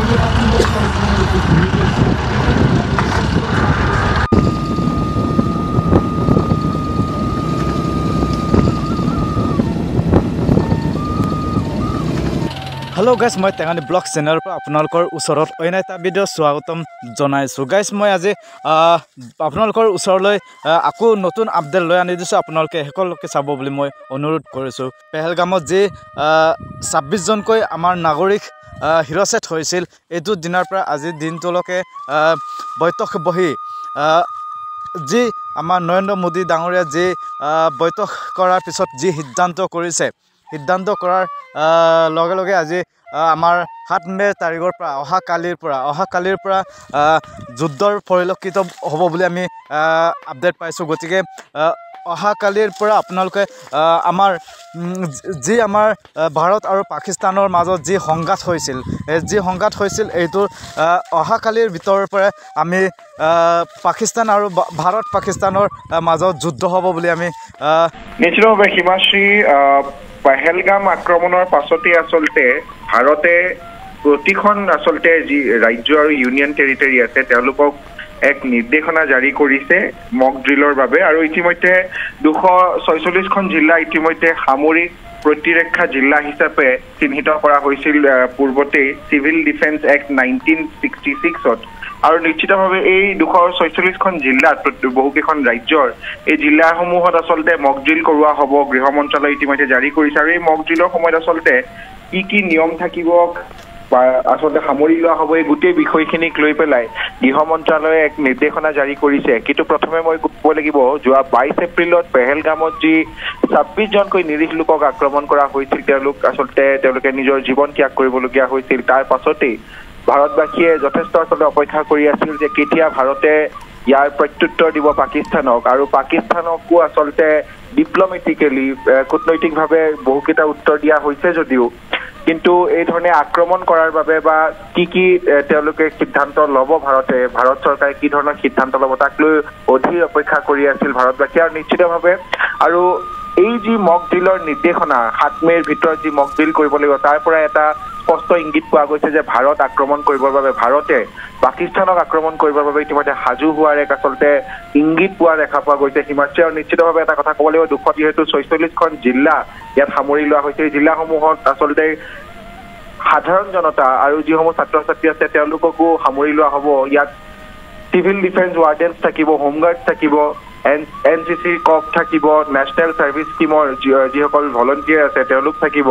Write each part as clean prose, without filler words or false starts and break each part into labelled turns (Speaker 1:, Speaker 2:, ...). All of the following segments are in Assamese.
Speaker 1: हेलो गाइस मैं टेंगानी ब्लॉग चैनल पर आपनलोकर उसरत अइन एटा भिडिओ स्वागतम जनाइछु गाइस मैं आज आपनलोकर उसरলৈ आको नतुन अपडेट লৈ আনি দিছো आपनलोके हेकलके চাব বুলি মই অনুৰোধ কৰিছো পেহেলগামত যে 26 জনকৈ আমাৰ নাগৰিক হিৰসেট হৈছিল এটো দিনৰ পৰা আজি দিনটোলকে বৈঠক বহি যে আমাৰ নৰেন্দ্ৰ মোদী ডাঙৰীয়া যে বৈঠক কৰাৰ পিছত যে সিদ্ধান্ত কৰিছে সিদ্ধান্ত কৰাৰ লগে লগে আজি আমাৰ 7 মে তাৰিখৰ পৰা অহা কালিৰ পৰা যুদ্ধৰ পৰিলক্ষিত হ'ব বুলি আমি আপডেট পাইছো গতিকে অহা কালিৰ পৰা আপোনালোকে আমাৰ যি আমাৰ ভাৰত আৰু পাকিস্তানৰ মাজত যি সংঘাত হৈছিল এইটো অহা কালিৰ ভিতৰৰ পৰা আমি পাকিস্তান আৰু ভাৰত পাকিস্তানৰ মাজত যুদ্ধ হ'ব বুলি আমি
Speaker 2: নিশ্চিতভাৱে হিমাশ্ৰী পেহেলগাম আক্ৰমণৰ পাছতে আসলতে ভাৰতে প্ৰতিখন আসলতে যি ৰাজ্য আৰু ইউনিয়ন টেৰিটৰি আছে তেওঁলোকক এক নিৰ্দেশনা জাৰি কৰিছে মক ড্ৰিলৰ বাবে আৰু ইতিমধ্যে 246খন জিলা ইতিমধ্যে সামৰিক প্ৰতিৰক্ষা জিলা হিচাপে চিহ্নিত কৰা হৈছিল পূৰ্বতে সিভিল ডিফেন্স এক্ট 1966ত আৰু নিশ্চিতভাৱে এই 246খন জিলাত বহুকেইখন ৰাজ্যৰ এই জিলাসমূহত আসলতে মক ড্ৰিল কৰোৱা হ'ব গৃহ মন্ত্ৰালয় ইতিমধ্যে জাৰি কৰিছে আৰু এই মক ড্ৰিলৰ সময়ত আসলতে কি নিয়ম থাকিব আসলতে সামৰি লোৱা হ'ব এই গোটেই বিষয়খিনিক লৈ পেলাই গৃহ মন্ত্ৰালয়ে এক নিৰ্দেশনা জাৰি কৰিছে কিন্তু প্ৰথমে মই ক'ব লাগিব যোৱা 22 এপ্ৰিলত পেহেলগামত যি 26 জনকৈ নিৰীহ লোকক আক্ৰমণ কৰা হৈছিল তেওঁলোকে নিজৰ জীৱন ত্যাগ কৰিবলগীয়া হৈছিল তাৰ পাছতে ভাৰতবাসীয়ে যথেষ্ট আসলতে অপেক্ষা কৰি আছিল যে কেতিয়া ভাৰতে ইয়াৰ প্ৰত্যুত্তৰ দিব পাকিস্তানক আৰু পাকিস্তানকো আসলতে ডিপ্লোমেটিক্যালি কূটনৈতিকভাৱে বহুকেইটা উত্তৰ দিয়া হৈছে যদিও কিন্তু এই ধৰণে আক্ৰমণ কৰাৰ বাবে বা কি তেওঁলোকে সিদ্ধান্ত ল'ব ভাৰত চৰকাৰে কি ধৰণৰ সিদ্ধান্ত ল'ব তাক লৈ অধীৰ অপেক্ষা কৰি আছিল ভাৰতবাসী আৰু নিশ্চিতভাৱে আৰু এই যি মক ড্ৰিলৰ নিৰ্দেশনা 7 মেৰ ভিতৰত যি মক ড্ৰিল কৰিব লাগিব তাৰ পৰা এটা স্পষ্ট ইংগিত পোৱা গৈছে যে ভাৰত আক্ৰমণ কৰিবৰ বাবে ভাৰতে পাকিস্তানক আক্ৰমণ কৰিবৰ বাবে ইতিমধ্যে সাজু হোৱাৰ এক আসলতে ইংগিত পোৱা দেখা পোৱা গৈছে হিমাশ্ৰী আৰু নিশ্চিতভাৱে এটা কথা ক'ব লাগিব 246খন জিলা ইয়াত সামৰি লোৱা হৈছে জিলাসমূহত আসলতে সাধাৰণ জনতা আৰু যিসমূহ ছাত্ৰ ছাত্ৰী আছে তেওঁলোককো সামৰি লোৱা হ'ব ইয়াত সিভিল ডিফেন্স ৱাৰ্ডেন্স থাকিব হোমগাৰ্ড থাকিব এনচিচি কক থাকিব নেশ্যনেল সাৰ্ভিস স্কিমৰ যিসকল ভলন্টিয়াৰ আছে তেওঁলোক থাকিব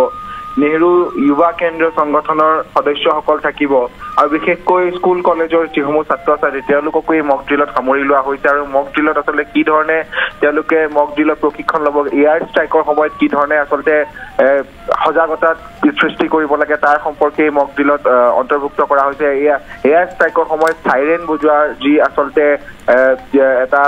Speaker 2: নেহৰু যুৱা কেন্দ্ৰ সংগঠনৰ সদস্যসকল থাকিব আৰু বিশেষকৈ স্কুল কলেজৰ যিসমূহ ছাত্ৰ ছাত্ৰী তেওঁলোককো এই মক ড্ৰিলত সামৰি লোৱা হৈছে আৰু মক ড্ৰিলত আসলে কি ধৰণে তেওঁলোকে মক ড্ৰিলৰ প্ৰশিক্ষণ ল'ব এয়াৰ ষ্ট্ৰাইকৰ সময়ত কি ধৰণে আসলতে সজাগতা সৃষ্টি কৰিব লাগে তাৰ সম্পৰ্কে মক ড্ৰিলত অন্তৰ্ভুক্ত কৰা হৈছে এয়াৰ ষ্ট্ৰাইকৰ সময়ত সাইৰেন বজোৱা যি আসলতে এটা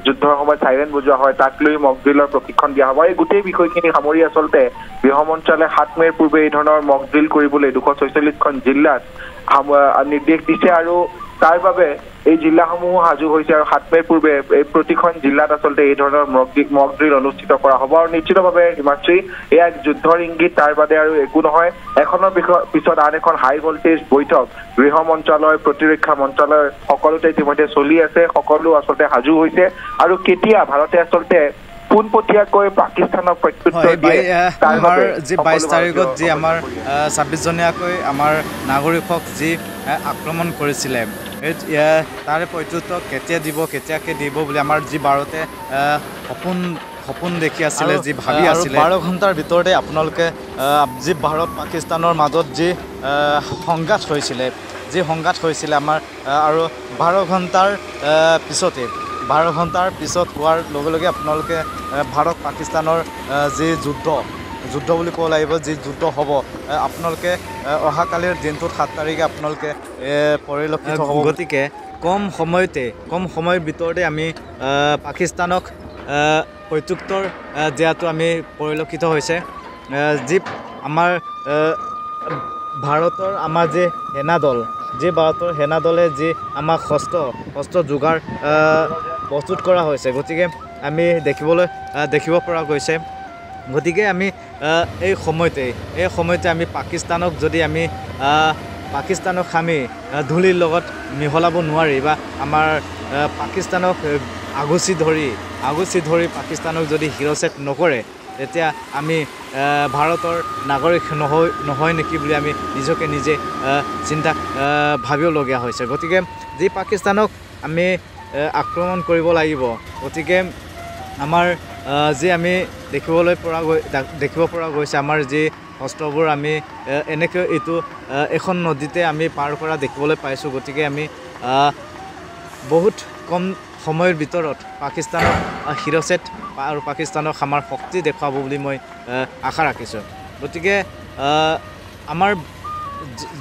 Speaker 2: যুদ্ধৰ সময়ত সাইৰেন বজোৱা হয় তাক লৈ মক ড্ৰিলৰ প্ৰশিক্ষণ দিয়া হ'ব এই গোটেই বিষয়খিনি সামৰি আসলতে গৃহ মন্ত্ৰালয়ে 7 মেৰ পূৰ্বে এই ধৰণৰ মক ড্ৰিল কৰিবলৈ 246খন জিলাত নিৰ্দেশ দিছে আৰু তাৰ বাবে এই জিলাসমূহ সাজু হৈছে আৰু 7 মেৰ পূৰ্বে এই প্ৰতিখন জিলাত আসলতে এই ধৰণৰ মক ড্ৰিল অনুষ্ঠিত কৰা হ'ব আৰু নিশ্চিতভাৱে হিমাশ্ৰী এয়া যুদ্ধৰ ইংগিত তাৰ বাদে আৰু একো নহয় এখনৰ পিছত আন এখন হাই ভল্টেজ বৈঠক গৃহ মন্ত্ৰালয় প্ৰতিৰক্ষা মন্ত্ৰালয় সকলোতে ইতিমধ্যে চলি আছে সকলো আসলতে সাজু হৈছে আৰু কেতিয়া ভাৰতে আসলতে পোনপটীয়াকৈ পাকিস্তানক প্ৰত্যুত্তৰ দিয়ে
Speaker 1: আমাৰ যি 22 তাৰিখত যি আমাৰ 26 জনীয়াকৈ আমাৰ নাগৰিকক যি আক্ৰমণ কৰিছিলে তাৰে প্ৰত্যুত্তৰ কেতিয়াকে দিব বুলি আমাৰ যি ভাৰতে সপোন দেখি আছিলে যি ভাবি আছিলে 12 ঘণ্টাৰ ভিতৰতে আপোনালোকে যি ভাৰত পাকিস্তানৰ মাজত যি সংঘাত হৈছিলে আমাৰ আৰু 12 ঘণ্টাৰ পিছত হোৱাৰ লগে লগে আপোনালোকে ভাৰত পাকিস্তানৰ যি যুদ্ধ বুলি ক'ব লাগিব যি যুদ্ধ হ'ব আপোনালোকে অহা কালিৰ দিনটোত 7 তাৰিখে আপোনালোকে পৰিলক্ষিত হ'ব গতিকে কম সময়ৰ ভিতৰতে আমি পাকিস্তানক প্ৰত্যুত্তৰ দিয়াটো আমি পৰিলক্ষিত হৈছে যি আমাৰ ভাৰতৰ আমাৰ যে ভাৰতৰ সেনাদলে যি আমাক শস্ত্ৰ যোগাৰ প্ৰস্তুত কৰা হৈছে গতিকে আমি দেখিব পৰা গৈছে গতিকে আমি এই সময়তে আমি পাকিস্তানক যদি আমি পাকিস্তানক আমি ধূলিৰ লগত মিহলাব নোৱাৰি বা আমাৰ পাকিস্তানক আগুচি ধৰি পাকিস্তানক যদি শিৰচ্ছেদ নকৰে তেতিয়া আমি ভাৰতৰ নাগৰিক নহয় নেকি বুলি আমি নিজকে নিজে চিন্তা ভাবিবলগীয়া হৈছে গতিকে যি পাকিস্তানক আমি আক্ৰমণ কৰিব লাগিব গতিকে আমাৰ যি আমি দেখিব পৰা গৈছে আমাৰ যি অস্ত্ৰবোৰ আমি এনেকৈ এইটো এখন নদীতে আমি পাৰ কৰা দেখিবলৈ পাইছোঁ গতিকে আমি বহুত কম সময়ৰ ভিতৰত পাকিস্তানক শিৰচ্ছেদ আৰু পাকিস্তানক আমাৰ শক্তি দেখুৱাব বুলি মই আশা ৰাখিছোঁ গতিকে আমাৰ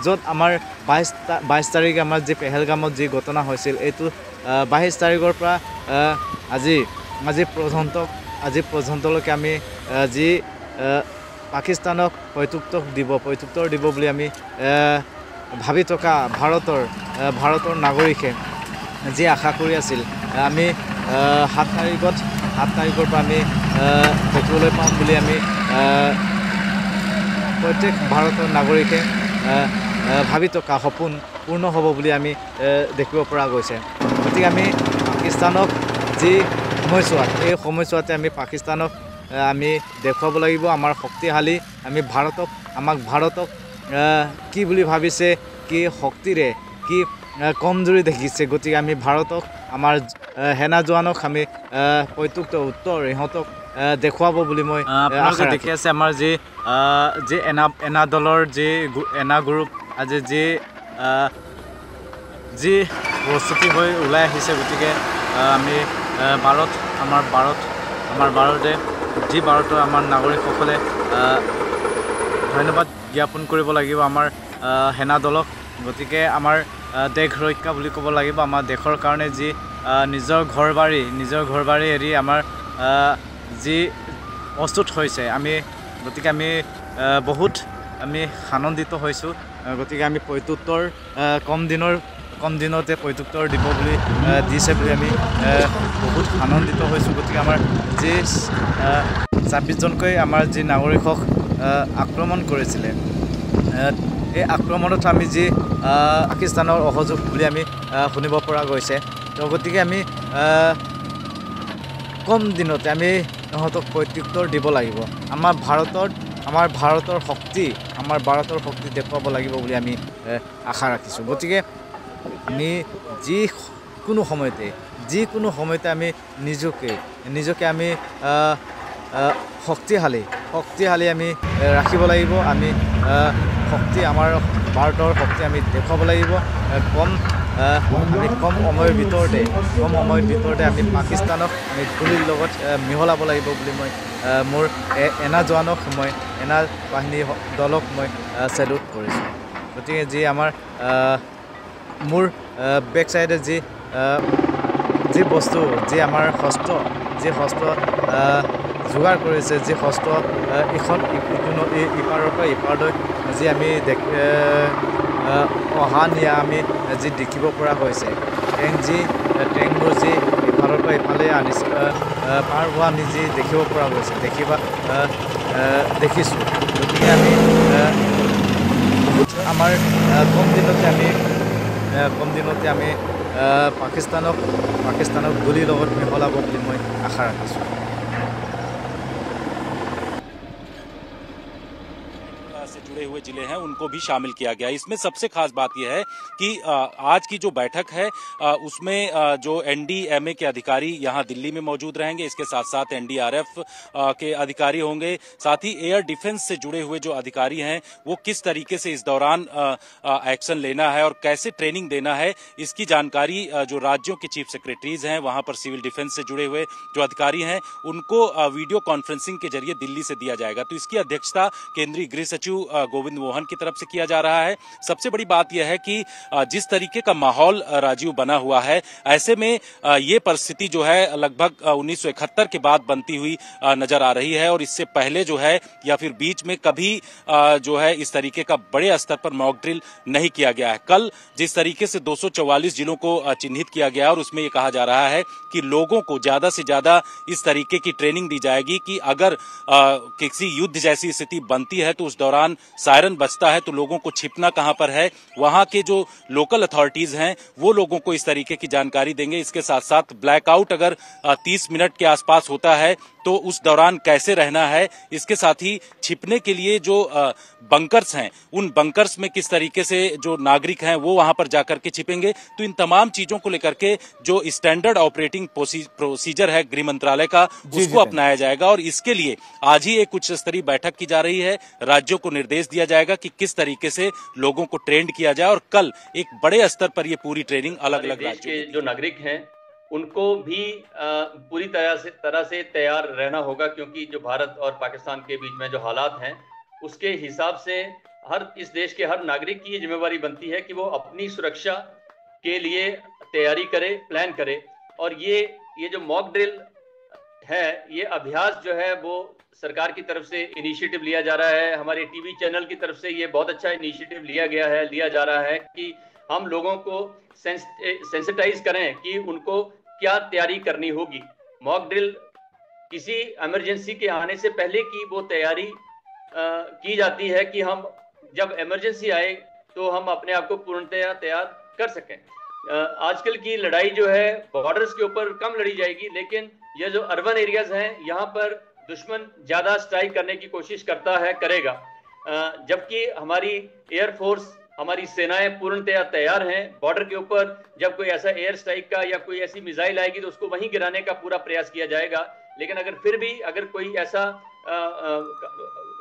Speaker 1: য'ত আমাৰ 22 তাৰিখে আমাৰ যি পেহেলগামত যি ঘটনা হৈছিল এইটো 22 তাৰিখৰ পৰা আজি পৰ্যন্তলৈকে আমি যি পাকিস্তানক প্ৰত্যুত্তৰ দিব বুলি আমি ভাবি থকা ভাৰতৰ নাগৰিকে যি আশা কৰি আছিল আমি 7 তাৰিখৰ পৰা আমি দেখিবলৈ পাম বুলি আমি প্ৰত্যেক ভাৰতৰ নাগৰিকে ভাবি থকা সপোন পূৰ্ণ হ'ব বুলি আমি দেখিব পৰা গৈছে গতিকে আমি পাকিস্তানক যি এই সময়ছোৱাতে আমি পাকিস্তানক আমি দেখুৱাব লাগিব আমাৰ শক্তিশালী আমি ভাৰতক কি বুলি ভাবিছে কি শক্তিৰে কি কমজোৰি দেখিছে গতিকে আমি ভাৰতক আমাৰ সেনা জোৱানক আমি উত্তৰ ইহঁতক দেখুৱাব বুলি মই আশা দেখি আছে আমাৰ যি এনা দলৰ যি এনা গ্ৰুপ আজি যি প্ৰস্তুতি হৈ ওলাই আহিছে গতিকে আমি ভাৰতৰ আমাৰ নাগৰিকসকলে ধন্যবাদ জ্ঞাপন কৰিব লাগিব আমাৰ সেনা দলক গতিকে আমাৰ দেশ ৰক্ষা বুলি ক'ব লাগিব আমাৰ দেশৰ কাৰণে যি নিজৰ ঘৰ বাৰী এৰি আমাৰ যি প্ৰস্তুত হৈছে গতিকে আমি বহুত আনন্দিত হৈছোঁ গতিকে আমি প্ৰত্যুত্তৰ কম দিনতে প্ৰত্যুত্তৰ দিছে বুলি আমি বহুত আনন্দিত হৈছোঁ গতিকে আমাৰ যি 26জনকৈ আমাৰ যি নাগৰিকক আক্ৰমণ কৰিছিলে এই আক্ৰমণত আমি যি পাকিস্তানৰ অসহযোগ বুলি আমি শুনিব পৰা গৈছে তো গতিকে আমি কম দিনতে আমি ইহঁতক প্ৰত্যুত্তৰ দিব লাগিব আমাৰ ভাৰতৰ শক্তি দেখুৱাব লাগিব বুলি আমি আশা ৰাখিছোঁ গতিকে আমি যিকোনো সময়তে আমি নিজকে আমি শক্তিশালী আমি ৰাখিব লাগিব আমি আমাৰ ভাৰতৰ শক্তি আমি দেখুৱাব লাগিব কম সময়ৰ ভিতৰতে আমি পাকিস্তানক আমি ধূলিৰ লগত মিহলাব লাগিব বুলি মই মোৰ এনা জোৱানক এনা বাহিনী দলক মই চেলুট কৰিছোঁ গতিকে যি আমাৰ মোৰ বেক চাইডে যি বস্তু যি আমাৰ হস্ত্ৰ যোগাৰ কৰিছে যি হস্ত্ৰ ইপাৰৰ পৰা ইপাৰলৈ যি আমি অহা নিয়া আমি যি দেখিব পৰা হৈছে ট্ৰেইনবোৰ যি ইফালৰ পৰা ইফালে আনিছে পাৰ হোৱা আমি যি দেখিব পৰা গৈছে দেখিছোঁ গতিকে আমি বহুত আমাৰ কম দিনতে আমি পাকিস্তানক গুলিৰ লগত মিহলাব বুলি মই আশা ৰাখিছোঁ
Speaker 3: से जुड़े हुए जिले हैं उनको भी शामिल किया गया इसमें सबसे खास बात यह है कि आज की जो बैठक है उसमें जो एनडीएमए के अधिकारी यहां दिल्ली में मौजूद रहेंगे इसके साथ साथ एनडीआरएफ के अधिकारी होंगे साथ ही एयर डिफेंस से जुड़े हुए जो अधिकारी हैं वो किस तरीके से इस दौरान एक्शन लेना है और कैसे ट्रेनिंग देना है इसकी जानकारी जो राज्यों के चीफ सेक्रेटरीज हैं वहां पर सिविल डिफेंस से जुड़े हुए जो अधिकारी हैं उनको वीडियो कॉन्फ्रेंसिंग के जरिए दिल्ली से दिया जाएगा तो इसकी अध्यक्षता केंद्रीय गृह सचिव गोविंद मोहन की तरफ से किया जा रहा है सबसे बड़ी बात यह है कि जिस तरीके का माहौल राजीव बना हुआ है ऐसे में ये परिस्थिति जो है लगभग 1971 के बाद बनती हुई नजर आ रही है और इससे पहले जो है या फिर बीच में कभी जो है इस तरीके का बड़े स्तर पर मॉक ड्रिल नहीं किया गया है कल जिस तरीके से 244 जिलों को चिन्हित किया गया और उसमें ये कहा जा रहा है कि लोगों को ज्यादा से ज्यादा इस तरीके की ट्रेनिंग दी जाएगी कि अगर किसी युद्ध जैसी स्थिति बनती है तो उस दौरान सायरन बजता है तो लोगों को छिपना कहां पर है, वहां के जो लोकल अथॉरिटीज हैं वो लोगों को इस तरीके की जानकारी देंगे। इसके साथ साथ ब्लैकआउट अगर 30 मिनट के आसपास होता है तो उस दौरान कैसे रहना है, इसके साथ ही छिपने के लिए जो बंकर्स हैं उन बंकर्स में किस तरीके से जो नागरिक हैं वो वहां पर जाकर के छिपेंगे। तो इन तमाम चीजों को लेकर के जो स्टैंडर्ड ऑपरेटिंग प्रोसीजर है गृह मंत्रालय का उसको अपनाया जाएगा और इसके लिए आज ही एक उच्च स्तरीय बैठक की जा रही है। राज्यों को निर्देश दिया जाएगा कि किस तरीके से लोगों को ट्रेंड किया जाए और कल एक बड़े स्तर पर यह पूरी ट्रेनिंग अलग अलग
Speaker 4: देश के जो नागरिक हैं उनको भी पूरी तरह से तैयार रहना होगा, क्योंकि जो भारत और पाकिस्तान के बीच में जो हालात हैं उसके हिसाब से इस देश के हर नागरिक की ये जिम्मेवारी बनती है कि वो अपनी सुरक्षा के लिए तैयारी करे, प्लान करे। और ये जो मॉक ड्रिल है, ये अभ्यास जो है वो सरकार की तरफ से इनिशिएटिव लिया जा रहा है। हमारे टीवी चैनल की तरफ से ये बहुत अच्छा इनिशिएटिव लिया जा रहा है कि हम लोगों को सेंसिटाइज करें कि उनको क्या तैयारी करनी होगी। मॉक ड्रिल किसी इमरजेंसी के आने से पहले की वो तैयारी की जाती है कि हम जब इमरजेंसी आए तो हम अपने आप को पूर्णतया तैयार कर सकें। आजकल की लड़ाई जो है बॉर्डर्स के ऊपर कम लड़ी जाएगी, लेकिन ये जो अर्बन एरियाज हैं यहाँ पर दुश्मन ज्यादा स्ट्राइक करने की कोशिश करेगा, जबकि हमारी एयरफोर्स, हमारी सेनाएं पूर्णतया तैयार हैं। बॉर्डर के ऊपर जब कोई ऐसा एयर स्ट्राइक का या कोई ऐसी मिसाइल आएगी तो उसको वहीं गिराने का पूरा प्रयास किया जाएगा। लेकिन अगर कोई ऐसा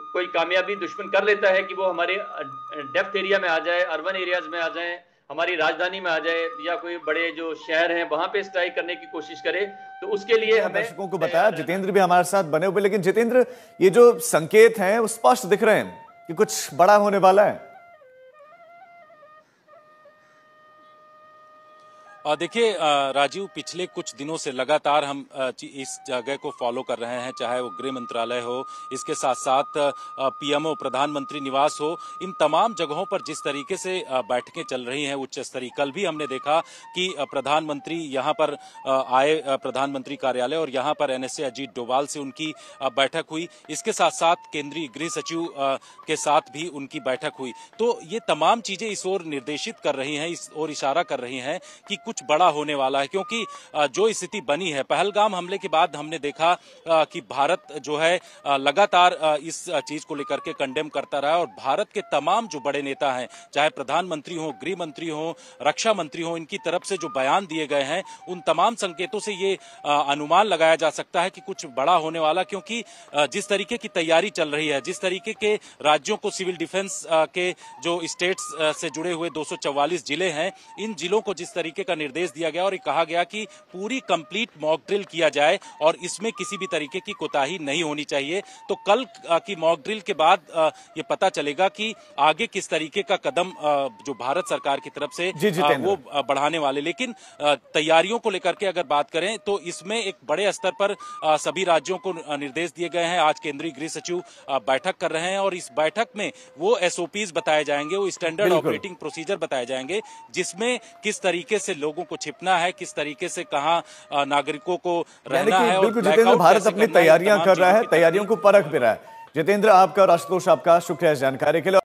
Speaker 4: कोई कामयाबी दुश्मन कर लेता है कि वो हमारे डेप्थ एरिया में आ जाए, अर्बन एरियाज में आ जाए, हमारी राजधानी में आ जाए या कोई बड़े जो शहर हैं वहां पे स्ट्राइक करने की कोशिश करे, तो उसके लिए हमें
Speaker 5: दर्शकों को बताया। जितेंद्र भी हमारे साथ बने हुए, लेकिन जितेंद्र ये जो संकेत हैं वो स्पष्ट दिख रहे हैं कि कुछ बड़ा होने वाला है।
Speaker 3: देखिए राजीव, पिछले कुछ दिनों से लगातार हम इस जगह को फॉलो कर रहे हैं, चाहे वो गृह मंत्रालय हो, इसके साथ साथ पीएमओ प्रधानमंत्री निवास हो, इन तमाम जगहों पर जिस तरीके से बैठकें चल रही हैं उच्च स्तरीय। कल भी हमने देखा कि प्रधानमंत्री यहाँ पर आए, प्रधानमंत्री कार्यालय, और यहाँ पर एनएसए अजीत डोभाल से उनकी बैठक हुई। इसके साथ साथ केंद्रीय गृह सचिव के साथ भी उनकी बैठक हुई। तो ये तमाम चीजें इस ओर निर्देशित कर रही हैं, इस ओर इशारा कर रही हैं कि कुछ बड़ा होने वाला है, क्योंकि जो स्थिति बनी है पहलगाम हमले के बाद हमने देखा कि भारत जो है लगातार इस चीज को लेकर के कंडेम करता रहा, और भारत के तमाम जो बड़े नेता हैं, चाहे प्रधानमंत्री हो, गृह मंत्री हो, रक्षा मंत्री हो, इनकी तरफ से जो बयान दिए गए हैं उन तमाम संकेतों से ये अनुमान लगाया जा सकता है कि कुछ बड़ा होने वाला, क्योंकि जिस तरीके की तैयारी चल रही है, जिस तरीके के राज्यों को सिविल डिफेंस के जो स्टेट्स से जुड़े हुए 244 जिले हैं, इन जिलों को जिस तरीके का निर्देश दिया गया और ये कहा गया कि पूरी कंप्लीट मॉक ड्रिल किया जाए और इसमें किसी भी तरीके की कोताही नहीं होनी चाहिए। तो कल की मॉक ड्रिल के बाद ये पता चलेगा कि आगे किस तरीके का कदम जो भारत सरकार की तरफ से वो बढ़ाने वाले। लेकिन तैयारियों को लेकर के अगर बात करें तो इसमें एक बड़े स्तर पर सभी राज्यों को निर्देश दिए गए हैं। आज केंद्रीय गृह सचिव बैठक कर रहे हैं और इस बैठक में वो एसओपीज बताए जाएंगे, वो स्टैंडर्ड ऑपरेटिंग प्रोसीजर बताए जाएंगे, जिसमें किस तरीके से लोगों को छिपना है, किस तरीके से कहां नागरिकों को रहना है।
Speaker 5: बिल्कुल जितेंद्र, भारत अपनी तैयारियां कर रहा है, तैयारियों को परख भी रहा है। जितेंद्र, आपका और आशुतोष आपका शुक्रिया इस जानकारी के लिए।